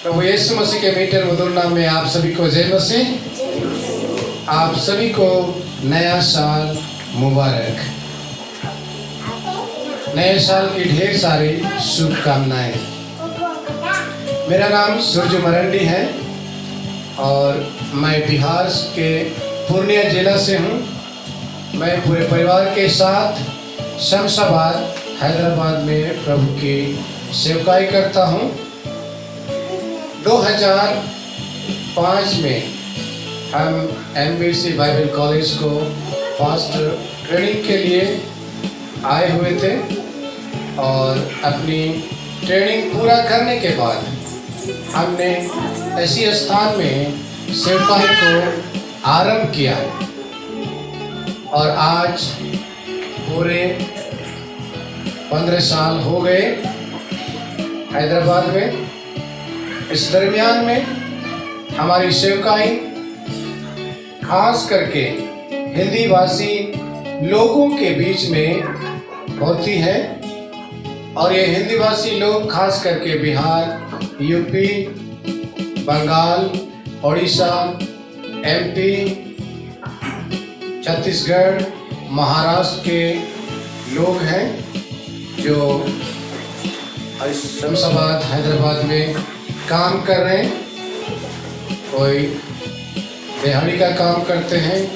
प्रभु यीशु मसीह के मीठे मधुर नाम में आप सभी को जय मसीह। आप सभी को नया साल मुबारक। नए साल की ढेर सारी शुभकामनाएं। मेरा नाम सूरज मरंडी है और मैं बिहार के पूर्णिया जिला से हूँ। मैं पूरे परिवार के साथ शमशाबाद हैदराबाद में प्रभु की सेवकाई करता हूँ। 2005 में हम MBC बाइबल कॉलेज को पास्टर ट्रेनिंग के लिए आए हुए थे और अपनी ट्रेनिंग पूरा करने के बाद हमने ऐसी स्थान में सेवकाई को आरंभ किया और आज पूरे 15 साल हो गए हैदराबाद में। इस दरमियान में हमारी सेवकाई खास करके हिंदी भाषी लोगों के बीच में होती है और ये हिंदी भाषी लोग खास करके बिहार, यूपी, बंगाल, उड़ीसा, MP, छत्तीसगढ़, महाराष्ट्र के लोग हैं जो शमशाबाद हैदराबाद में काम कर रहे हैं। कोई दिहाड़ी का काम करते हैं,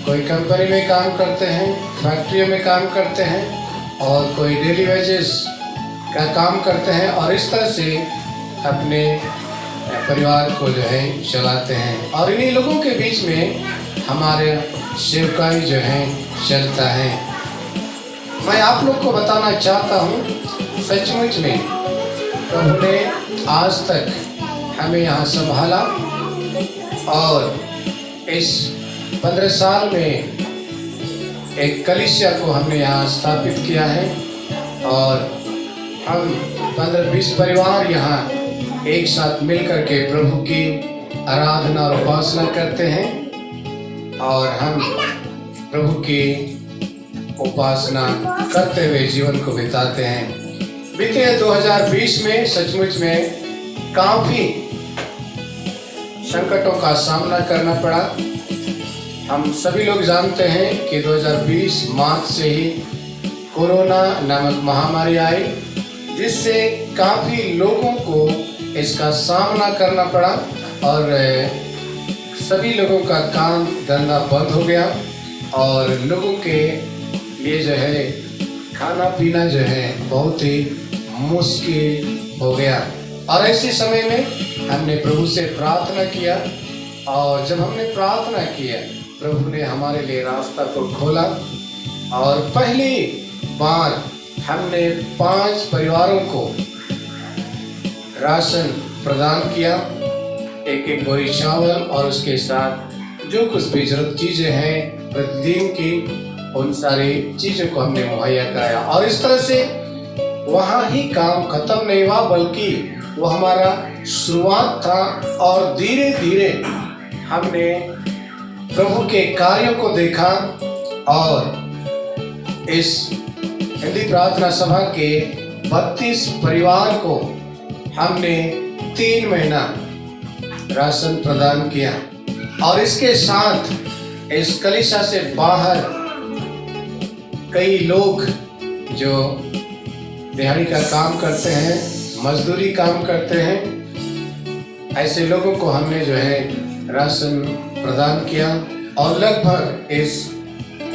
कोई कंपनी में काम करते हैं, फैक्ट्रियों में काम करते हैं और कोई डेली वेजेस का काम करते हैं और इस तरह से अपने परिवार को जो है चलाते हैं। और इन्हीं लोगों के बीच में हमारे सेवकाई जो है चलता है। मैं आप लोग को बताना चाहता हूँ, सचमुच में प्रभु ने आज तक हमें यहाँ संभाला और इस 15 साल में एक कलीसिया को हमने यहाँ स्थापित किया है और हम 15-20 परिवार यहाँ एक साथ मिलकर के प्रभु की आराधना और उपासना करते हैं और हम प्रभु की उपासना करते हुए जीवन को बिताते हैं। बीते 2020 में सचमुच में काफ़ी संकटों का सामना करना पड़ा। हम सभी लोग जानते हैं कि 2020 मार्च से ही कोरोना नामक महामारी आई, जिससे काफ़ी लोगों को इसका सामना करना पड़ा और सभी लोगों का काम धंधा बंद हो गया और लोगों के लिए जो है खाना पीना जो है बहुत ही मुश्किल हो गया। और ऐसे समय में हमने प्रभु से प्रार्थना किया और जब हमने प्रार्थना किया प्रभु ने हमारे लिए रास्ता को खोला और पहली बार हमने 5 परिवारों को राशन प्रदान किया, एक बोरी चावल और उसके साथ जो कुछ भी जरूरत चीज़ें हैं प्रतिदिन की, उन सारी चीज़ों को हमने मुहैया कराया। और इस तरह से वहाँ ही काम खत्म नहीं हुआ, बल्कि वो हमारा शुरुआत था और धीरे धीरे हमने प्रभु के कार्यों को देखा और इस हिंदी प्रार्थना सभा के 32 परिवार को हमने 3 महीना राशन प्रदान किया और इसके साथ इस कलीसिया से बाहर कई लोग जो दिहाड़ी का काम करते हैं, मजदूरी काम करते हैं, ऐसे लोगों को हमने जो है राशन प्रदान किया और लगभग इस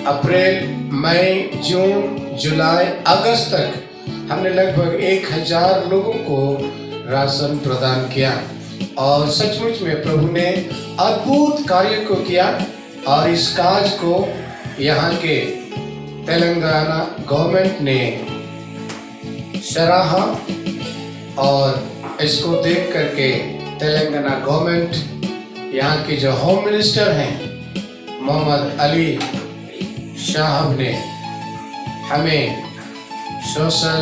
अप्रैल, मई, जून, जुलाई, अगस्त तक हमने लगभग 1000 लोगों को राशन प्रदान किया और सचमुच में प्रभु ने अद्भुत कार्य को किया और इस काज को यहाँ के तेलंगाना गवर्नमेंट ने सराहा और इसको देख करके तेलंगाना गवर्नमेंट, यहाँ के जो होम मिनिस्टर हैं मोहम्मद अली साहब ने हमें सोशल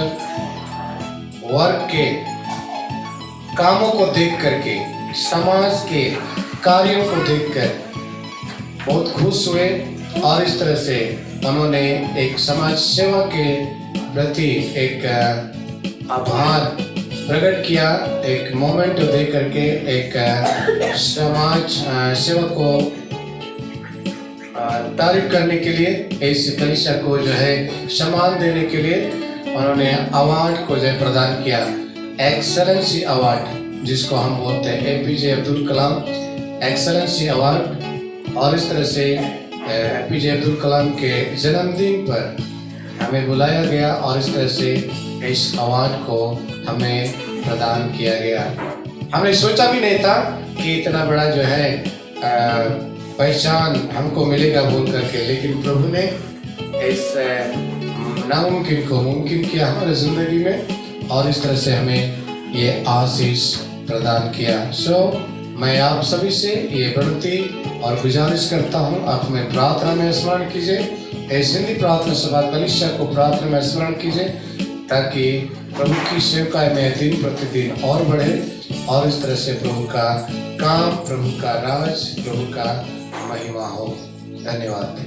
वर्क के कामों को देख करके, समाज के कार्यों को देखकर बहुत खुश हुए और इस तरह से उन्होंने एक समाज सेवा के प्रति एक आभार प्रकट किया, एक मोमेंट दे करके एक समाज सेवा को तारीफ करने के लिए, इस कलीसिया को जो है सम्मान देने के लिए उन्होंने अवार्ड को जो है प्रदान किया, एक्सेलेंसी अवार्ड, जिसको हम बोलते हैं APJ Abdul Kalam excellency award. और इस तरह से एपीजे अब्दुल कलाम के जन्मदिन पर हमें बुलाया गया और इस तरह से इस अवार्ड को हमें प्रदान किया गया। हमने सोचा भी नहीं था कि इतना बड़ा जो है पहचान हमको मिलेगा बोल करके, लेकिन प्रभु ने इस नामुमकिन को मुमकिन किया हमारे ज़िंदगी में और इस तरह से हमें ये आशीष प्रदान किया। मैं आप सभी से ये विनती और गुजारिश करता हूँ, आप में प्रार्थना में स्मरण कीजिए, इस हिंदी प्रार्थना सभा कलीसिया को प्रार्थना में स्मरण कीजिए, ताकि प्रभु की सेवकाई में दिन प्रतिदिन और बढ़े और इस तरह से प्रभु का काम, प्रभु का राज, प्रभु का महिमा हो। धन्यवाद।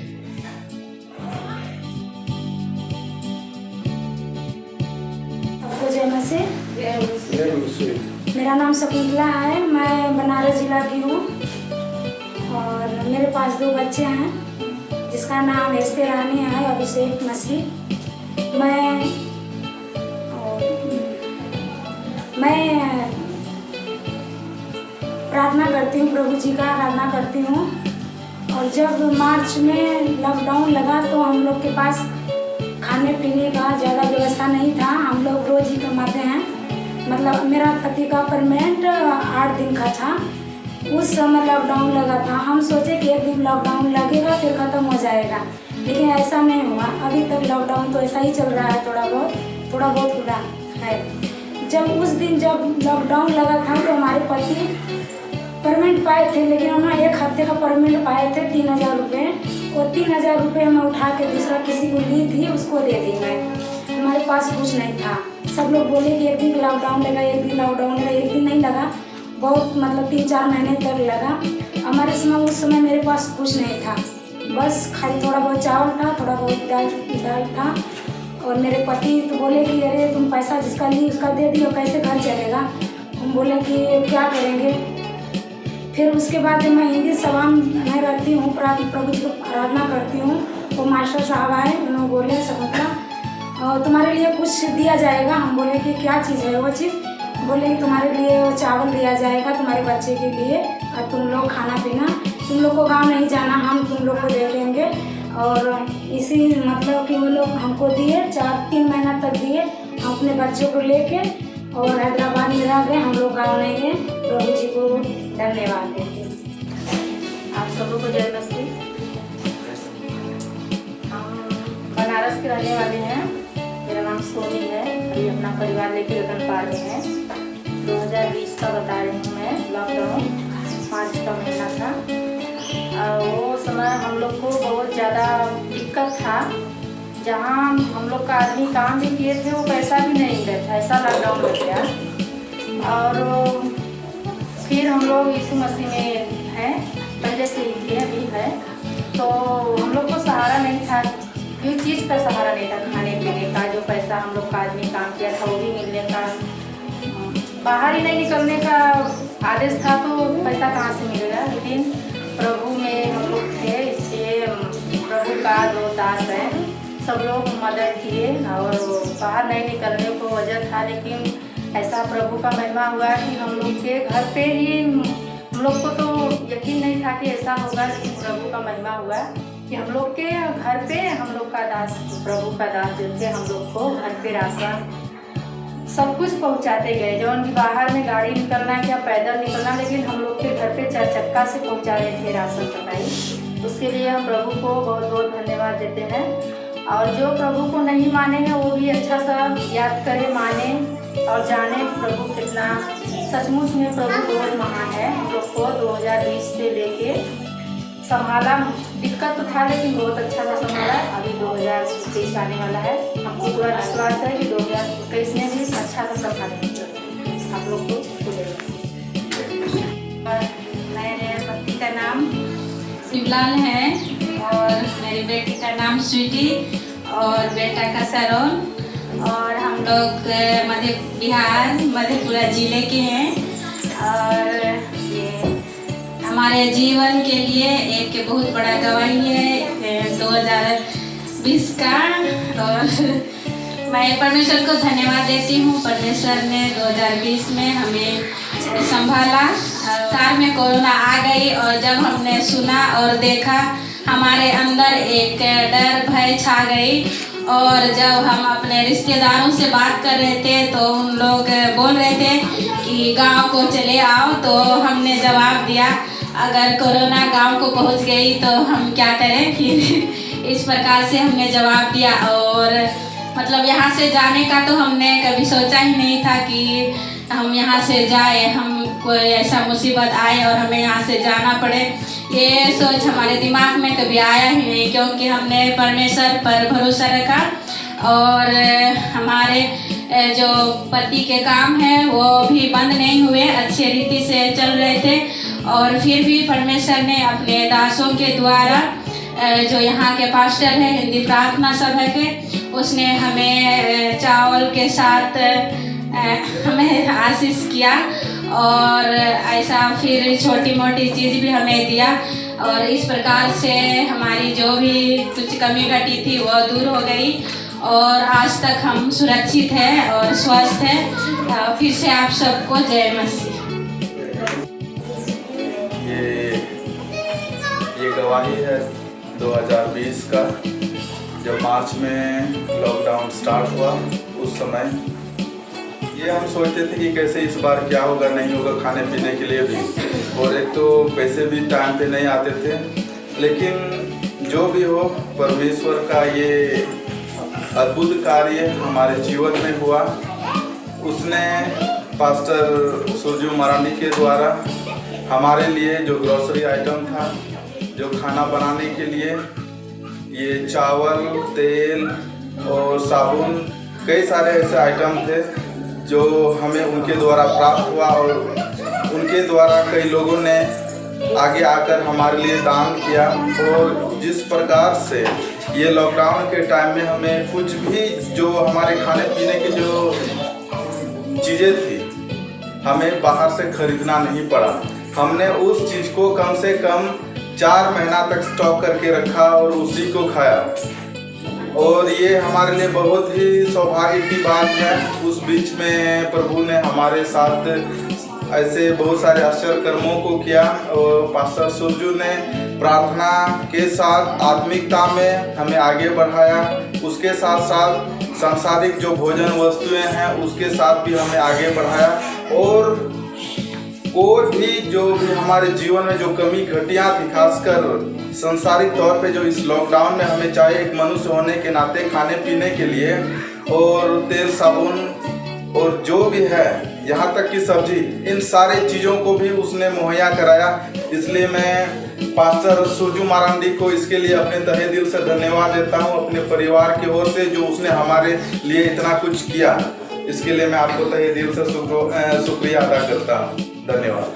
जय मसीह। मेरा नाम शकुंतला है, मैं बनारस जिला की हूँ और मेरे पास 2 बच्चे हैं, जिसका नाम एस्ते रानी है, अभिषेक मसीह। मैं प्रार्थना करती हूँ, प्रभु जी का आराधना करती हूँ। और जब मार्च में लॉकडाउन लगा तो हम लोग के पास खाने पीने का ज़्यादा व्यवस्था नहीं था, हम लोग रोज़ ही कमाते हैं। मतलब मेरा पति का परमेंट 8 दिन का था, उस समय लॉकडाउन लगा था। हम सोचे कि एक दिन लॉकडाउन लगेगा फिर ख़त्म हो जाएगा, लेकिन ऐसा नहीं हुआ। अभी तक लॉकडाउन तो ऐसा ही चल रहा है, थोड़ा बहुत हुआ है। जब उस दिन जब लॉकडाउन लगा था तो हमारे पति परमेंट पाए थे, लेकिन उन्होंने 1 हफ्ते का परमेंट पाए थे 3000 रुपये। और 3000 रुपये मैं उठा के दूसरा किसी को ली थी, उसको दे दी मैं। हमारे पास कुछ नहीं था। सब लोग बोले कि एक दिन लॉकडाउन लगा, एक दिन लॉकडाउन लगा। एक दिन नहीं लगा, बहुत मतलब 3-4 महीने तक लगा। हमारे समय उस समय मेरे पास कुछ नहीं था, बस खाली थोड़ा बहुत चावल था, थोड़ा बहुत दाल था। और मेरे पति तो बोले कि अरे तुम पैसा जिसका ली उसका दे दियो, कैसे घर चलेगा। हम बोले कि क्या करेंगे। फिर उसके बाद मैं हिंदी सभा में रहती हूँ, प्रभु जी को आराधना करती हूँ। वो मास्टर साहब आए, उन्होंने बोले शकुंतला और तुम्हारे लिए कुछ दिया जाएगा। हम बोले कि क्या चीज़ है वो चीज़। बोले कि तुम्हारे लिए वो चावल दिया जाएगा तुम्हारे बच्चे के लिए, और तुम लोग खाना पीना, तुम लोग को गाँव नहीं जाना, हम तुम लोग को दे देंगे। और इसी मतलब कि वो लोग हमको दिए, 3 महीना तक दिए। हम अपने बच्चों को लेके और हैदराबाद में रह गए, हम लोग गाँव नहीं गए। प्रभु जी को धन्यवाद देते हैं। आप सबों को जय मसीह। हम बनारस के रहने वाले हैं, मेरा नाम सोनी है। अभी अपना परिवार लेके रतन पार में है। 2020 का बता रही हूँ मैं, लॉकडाउन मार्च का महीना था। वो समय हम लोग को बहुत ज़्यादा दिक्कत था। जहाँ हम लोग का आदमी काम भी किए थे वो पैसा भी नहीं मिला था, ऐसा लॉकडाउन लग गया। और फिर हम लोग यीशु मसीह में हैं, पहले से ही थे, अभी है। तो हम लोग को सहारा नहीं था, कोई चीज़ का सहारा नहीं था। खाने पीने का जो पैसा हम लोग का आदमी काम किया था वो भी मिलने का, बाहर ही नहीं निकलने का आदेश था, तो पैसा कहाँ से मिलेगा। लेकिन प्रभु में हम लोग थे, इसलिए प्रभु का 2 दास है, सब लोग मदद किए और बाहर नहीं निकलने को वजह था। लेकिन ऐसा प्रभु का महिमा हुआ कि हम लोग के घर पे ही, हम लोग को तो यकीन नहीं था कि ऐसा होगा, लेकिन प्रभु का महिमा हुआ कि हम लोग के घर पे हम लोग का दास, प्रभु का दास जो थे, हम लोग को घर पे राशन सब कुछ पहुंचाते गए। जो उनकी बाहर में गाड़ी निकलना क्या पैदल निकलना, लेकिन हम लोग के घर पे 4 चक्का से पहुंचा रहे थे राशन चटाई। उसके लिए हम प्रभु को बहुत बहुत धन्यवाद देते हैं। और जो प्रभु को नहीं माने हैं वो भी अच्छा सा याद करे, माने और जाने प्रभु कितना सचमुच में प्रभु बहुत महान है। हम लोग को 2020 से लेके संभाला, दिक्कत तो था लेकिन बहुत अच्छा सा संभाला। अभी 2023 आने वाला है, हमको पूरा विश्वास है कि 2021 में भी अच्छा सा संभालेंगे। आप लोग को मेरे पति का नाम शिवलाल है और मेरी बेटी का नाम स्वीटी और बेटा का सरोन। और हम लोग मध्य बिहार मधेपुरा ज़िले के हैं और ये हमारे जीवन के लिए एक बहुत बड़ा गवाही है 2020 का। और मैं परमेश्वर को धन्यवाद देती हूँ। परमेश्वर ने 2020 में हमें संभाला। कार में कोरोना आ गई और जब हमने सुना और देखा हमारे अंदर एक डर भय छा गई। और जब हम अपने रिश्तेदारों से बात कर रहे थे तो उन लोग बोल रहे थे कि गांव को चले आओ, तो हमने जवाब दिया अगर कोरोना गांव को पहुंच गई तो हम क्या करें। फिर इस प्रकार से हमने जवाब दिया। और मतलब यहाँ से जाने का तो हमने कभी सोचा ही नहीं था कि हम यहाँ से जाए, हम कोई ऐसा मुसीबत आए और हमें यहाँ से जाना पड़े। ये सोच हमारे दिमाग में कभी आया ही नहीं, क्योंकि हमने परमेश्वर पर भरोसा रखा। और हमारे जो पति के काम हैं वो भी बंद नहीं हुए, अच्छे रीति से चल रहे थे। और फिर भी परमेश्वर ने अपने दासों के द्वारा जो यहाँ के पास्टर हैं हिंदी प्रार्थना सभा के, उसने हमें चावल के साथ हमें आशीष किया। और ऐसा फिर छोटी मोटी चीज़ भी हमें दिया। और इस प्रकार से हमारी जो भी कुछ कमी घटी थी वो दूर हो गई और आज तक हम सुरक्षित हैं और स्वस्थ हैं। फिर से आप सबको जय मसीह। ये गवाही है 2020 का। जब मार्च में लॉकडाउन स्टार्ट हुआ उस समय ये हम सोचते थे कि कैसे इस बार क्या होगा नहीं होगा, खाने पीने के लिए भी, और एक तो पैसे भी टाइम पे नहीं आते थे। लेकिन जो भी हो, परमेश्वर का ये अद्भुत कार्य हमारे जीवन में हुआ। उसने पास्टर सुरजू मरांडी के द्वारा हमारे लिए जो ग्रोसरी आइटम था, जो खाना बनाने के लिए ये चावल, तेल और साबुन, कई सारे ऐसे आइटम थे जो हमें उनके द्वारा प्राप्त हुआ। और उनके द्वारा कई लोगों ने आगे आकर हमारे लिए दान किया। और जिस प्रकार से ये लॉकडाउन के टाइम में हमें कुछ भी जो हमारे खाने पीने की जो चीज़ें थी हमें बाहर से खरीदना नहीं पड़ा। हमने उस चीज़ को कम से कम 4 महीना तक स्टॉक करके रखा और उसी को खाया। और ये हमारे लिए बहुत ही सौभाग्य की बात है। उस बीच में प्रभु ने हमारे साथ ऐसे बहुत सारे आश्चर्य कर्मों को किया। और पास्टर सुरजू ने प्रार्थना के साथ आत्मिकता में हमें आगे बढ़ाया। उसके साथ साथ सांसारिक जो भोजन वस्तुएं हैं उसके साथ भी हमें आगे बढ़ाया। और कोई भी जो भी हमारे जीवन में जो कमी घटियाँ थी, खासकर संसारिक तौर पे, जो इस लॉकडाउन में हमें चाहिए एक मनुष्य होने के नाते खाने पीने के लिए, और तेल साबुन और जो भी है यहाँ तक कि सब्जी, इन सारे चीज़ों को भी उसने मुहैया कराया। इसलिए मैं पास्टर सुरजू मरांडी को इसके लिए अपने तहे दिल से धन्यवाद देता हूँ, अपने परिवार की ओर से, जो उसने हमारे लिए इतना कुछ किया। इसके लिए मैं आपको तहे दिल से शुक्रिया अदा करता हूँ। धन्यवाद।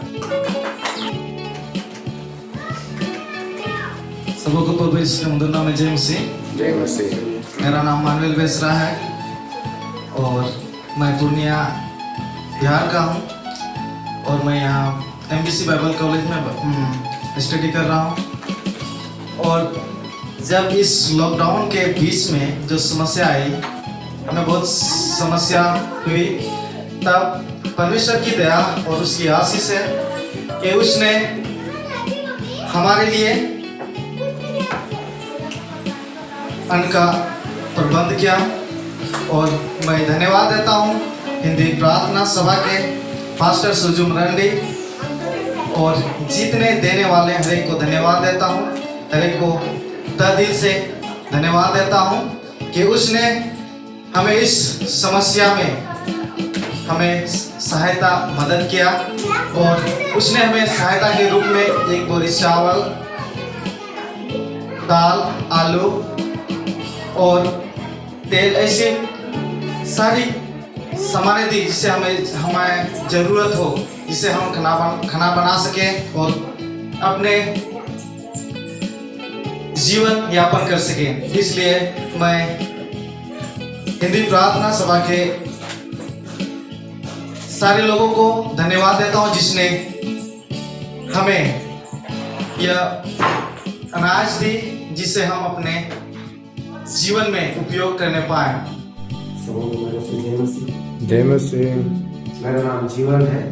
सबको प्रभु यीशु के मधुर नाम में जय मसीह। जय मसीह। मेरा नाम मानुएल बेसरा है और मैं पूर्णिया बिहार का हूँ और मैं यहाँ एमबीसी बाइबल कॉलेज में स्टडी कर रहा हूँ। और जब इस लॉकडाउन के बीच में जो समस्या आई, हमें बहुत समस्या हुई, तब परमेश्वर की दया और उसकी आशीष है कि उसने हमारे लिए अन्न का प्रबंध किया। और मैं धन्यवाद देता हूँ हिंदी प्रार्थना सभा के पास्टर सुरजू मरांडी और जितने देने वाले हर एक को धन्यवाद देता हूँ। हर एक को तहे दिल से धन्यवाद देता हूँ कि उसने हमें इस समस्या में हमें सहायता मदद किया। और उसने हमें सहायता के रूप में एक बोरी चावल, दाल, आलू और तेल, ऐसी सारी सामानें दी जिससे हमें ज़रूरत हो, जिससे हम खाना बना सकें और अपने जीवन यापन कर सकें। इसलिए मैं हिंदी प्रार्थना सभा के सारे लोगों को धन्यवाद देता हूं जिसने हमें यह अनाज दी जिसे हम अपने जीवन में उपयोग करने पाए। जय मसीह। मेरा नाम जीवन है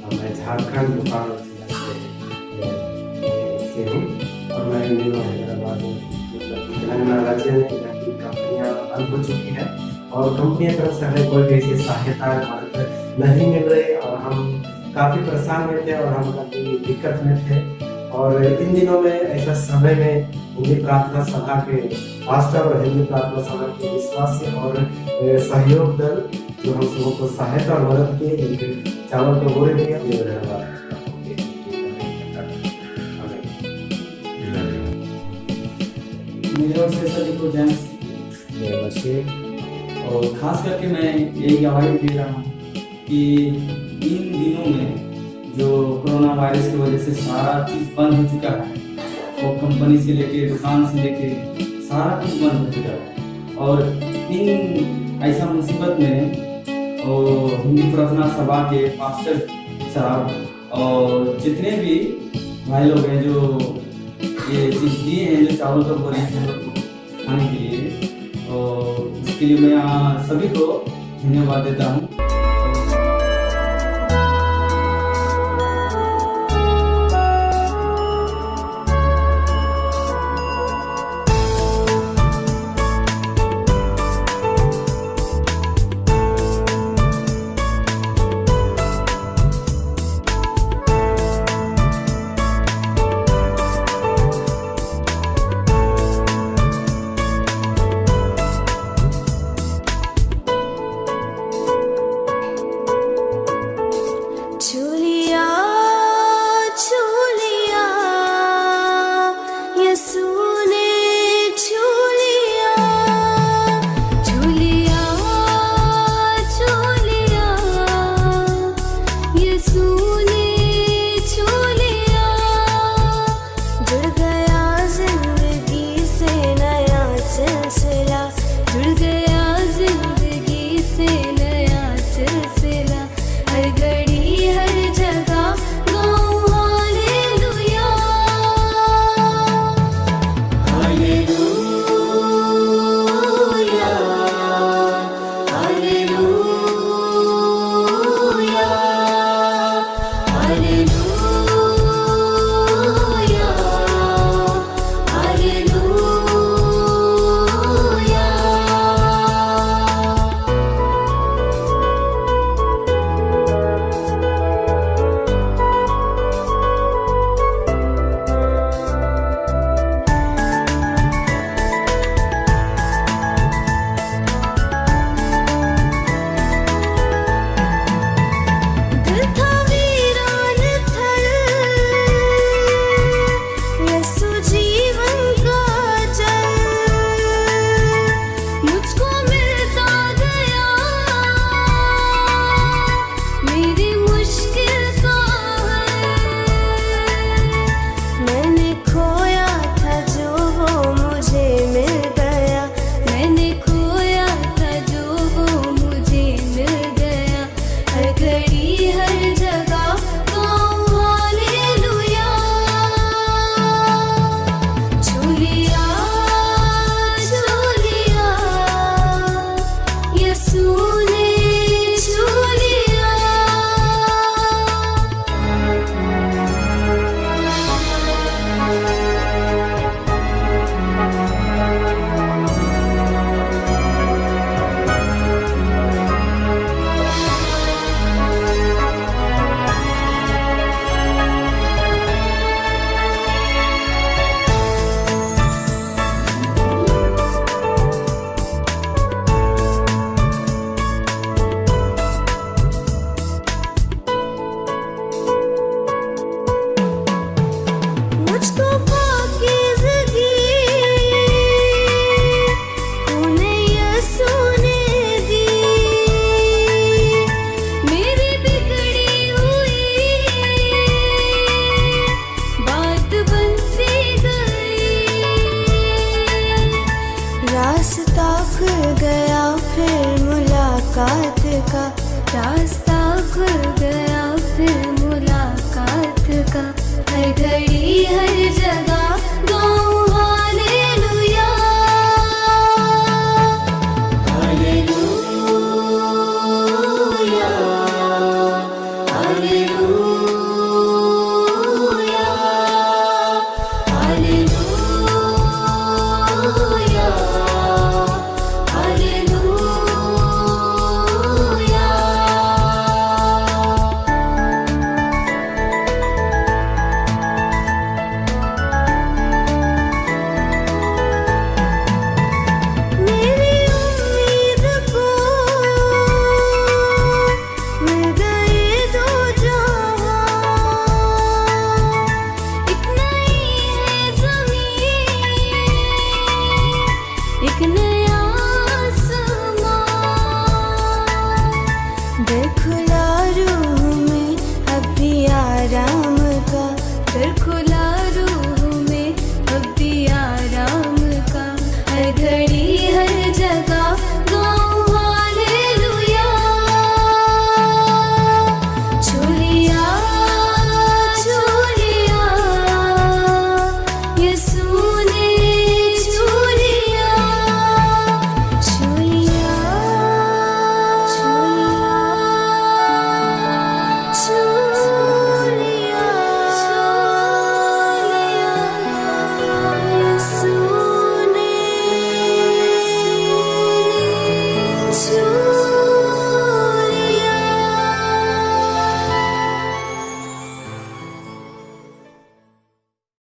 और मैं झारखंड बोकारो जिला से हूँ और मैं इन दिनों हैदराबाद तेलंगाना राज्य में कंपनियाँ बंद हो चुकी है और कंपनी की तरफ से हमें कोई भी ऐसी सहायता मदद नहीं मिल रही और हम काफ़ी परेशान में थे और हम काफ़ी दिक्कत में थे। और इन दिनों में ऐसा समय में हिंदी प्रार्थना सभा के पास्टर और हिंदी प्रार्थना सभा के विश्वासी और सहयोग दल जो हम सबों को सहायता और मदद की एक चावल का बोरे दिया। मेरे ओर से सभी को जय मसीह। और खास करके मैं यही गवाही दे रहा हूँ कि इन दिनों में जो कोरोना वायरस की वजह से सारा चीज़ बंद हो चुका है, वो कंपनी से लेके दुकान से लेके सारा कुछ बंद हो चुका है। और इन ऐसा मुसीबत में हिंदी प्रार्थना सभा के पास्टर साहब और जितने भी भाई लोग हैं जो ये चीज़ दिए हैं, जो चावल का बोले हैं हम लोग को खाने के लिए, और इसके लिए मैं यहाँ सभी को धन्यवाद देता हूँ। Hallelujah.